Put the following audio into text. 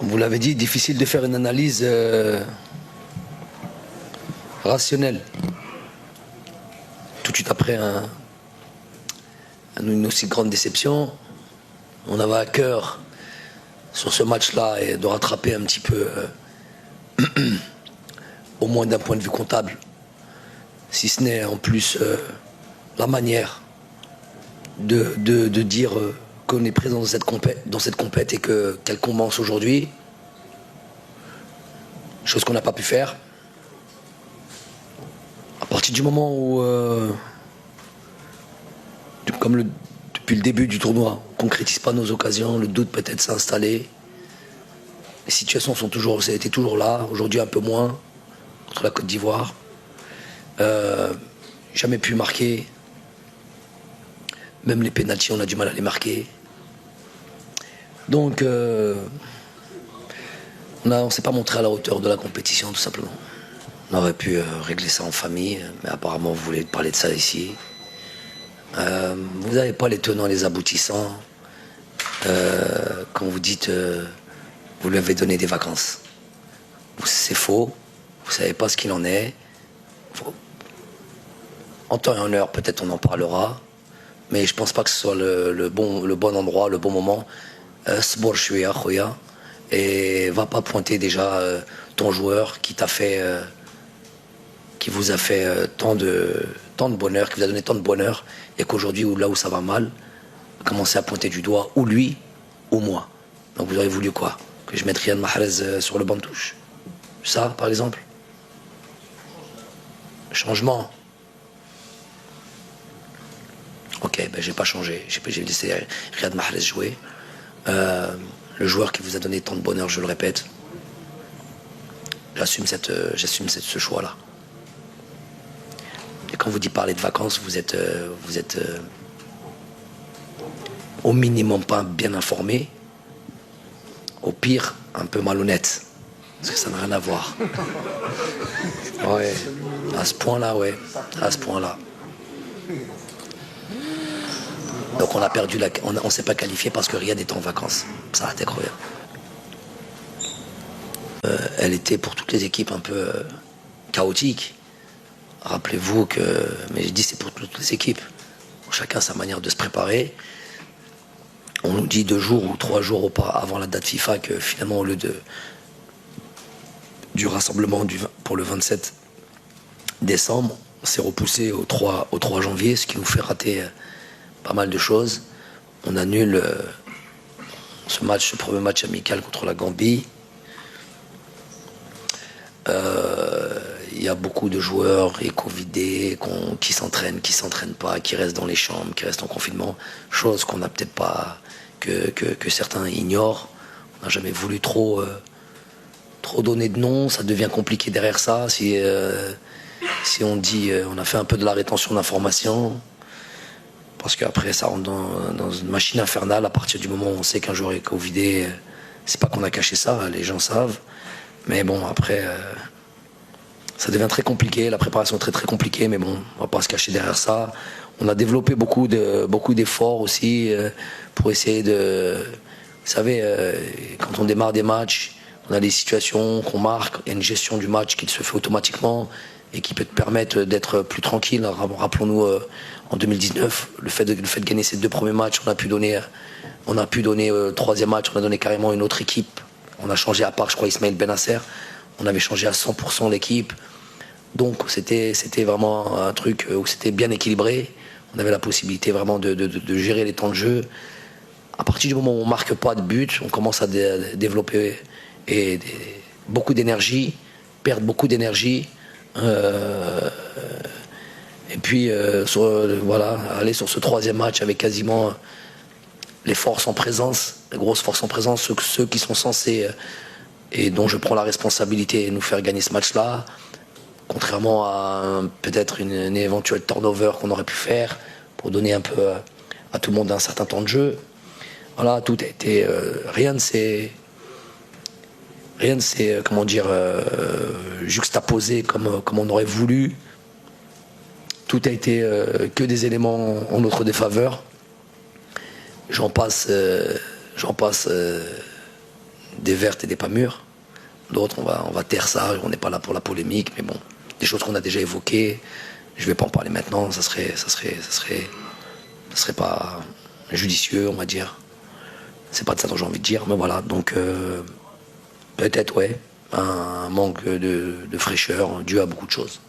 Comme vous l'avez dit, difficile de faire une analyse rationnelle. Tout de suite après une aussi grande déception, on avait à cœur sur ce match-là et de rattraper un petit peu, au moins d'un point de vue comptable, si ce n'est en plus la manière de dire qu'on est présent dans cette compète et qu'elle commence aujourd'hui, chose qu'on n'a pas pu faire. À partir du moment où, depuis le début du tournoi, on ne concrétise pas nos occasions, le doute peut-être s'est installé. Les situations étaient toujours là, aujourd'hui un peu moins, contre la Côte d'Ivoire. Jamais pu marquer. Même les pénaltys, on a du mal à les marquer. Donc, on ne s'est pas montré à la hauteur de la compétition, tout simplement. On aurait pu régler ça en famille, mais apparemment, vous voulez parler de ça ici. Vous n'avez pas les tenants et les aboutissants. Quand vous dites, vous lui avez donné des vacances. C'est faux. Vous ne savez pas ce qu'il en est. En temps et en heure, peut-être on en parlera. Mais je ne pense pas que ce soit le bon endroit, le bon moment. Sbor shouya khoya. Et va pas pointer déjà ton joueur qui vous a fait tant de bonheur, qui vous a donné tant de bonheur, et qu'aujourd'hui, là où ça va mal, commencer à pointer du doigt ou lui ou moi. Donc vous auriez voulu quoi? Que je mette Riyad Mahrez sur le banc de touche? Ça, par exemple? Changement. Ok, ben j'ai pas changé. J'ai laissé Riyad Mahrez jouer. Le joueur qui vous a donné tant de bonheur, je le répète, j'assume ce choix-là. Et quand vous dites parler de vacances, vous êtes au minimum pas bien informé, au pire un peu malhonnête, parce que ça n'a rien à voir. Ouais, à ce point-là, ouais, à ce point-là. Donc on a perdu on s'est pas qualifié parce que Riyad était en vacances. Ça a été incroyable. Elle était pour toutes les équipes un peu chaotique. Rappelez-vous que, mais j'ai dit c'est pour toutes les équipes. Chacun sa manière de se préparer. On nous dit 2 jours ou 3 jours avant la date FIFA que finalement au lieu du rassemblement pour le 27 décembre, on s'est repoussé au 3 janvier, ce qui nous fait rater pas mal de choses. On annule ce premier match amical contre la Gambie. Il y a beaucoup de joueurs et covidés qui s'entraînent pas, qui restent dans les chambres, qui restent en confinement, chose qu'on n'a peut-être pas, que certains ignorent. On n'a jamais voulu trop donner de nom, ça devient compliqué derrière ça. Si on dit, on a fait un peu de la rétention d'informations, parce qu'après ça rentre dans une machine infernale. À partir du moment où on sait qu'un joueur est covidé, c'est pas qu'on a caché ça, les gens savent. Mais bon, après, ça devient très compliqué, la préparation est très très compliquée, mais bon, on va pas se cacher derrière ça. On a développé beaucoup d'efforts aussi pour essayer de... Vous savez, quand on démarre des matchs, on a des situations qu'on marque, il y a une gestion du match qui se fait automatiquement et qui peut te permettre d'être plus tranquille. Rappelons-nous, en 2019, le fait de gagner ces 2 premiers matchs, on a pu donner le 3e match, on a donné carrément une autre équipe. On a changé à part, je crois, Ismaël Benasser. On avait changé à 100% l'équipe. Donc c'était vraiment un truc où c'était bien équilibré. On avait la possibilité vraiment de gérer les temps de jeu. À partir du moment où on ne marque pas de but, on commence à développer beaucoup d'énergie, perdre beaucoup d'énergie. Et puis aller sur ce 3e match avec quasiment les forces en présence, les grosses forces en présence, ceux qui sont censés et dont je prends la responsabilité de nous faire gagner ce match-là, contrairement à peut-être une éventuelle turnover qu'on aurait pu faire pour donner un peu à tout le monde un certain temps de jeu. Voilà, tout a été... rien ne s'est juxtaposé comme on aurait voulu. Tout a été que des éléments en notre défaveur. J'en passe des vertes et des pas mûres. D'autres, on va taire ça, on n'est pas là pour la polémique, mais bon, des choses qu'on a déjà évoquées, je vais pas en parler maintenant, ça serait pas judicieux, on va dire. C'est pas de ça dont j'ai envie de dire, mais voilà, donc peut-être, ouais, un manque de fraîcheur dû à beaucoup de choses.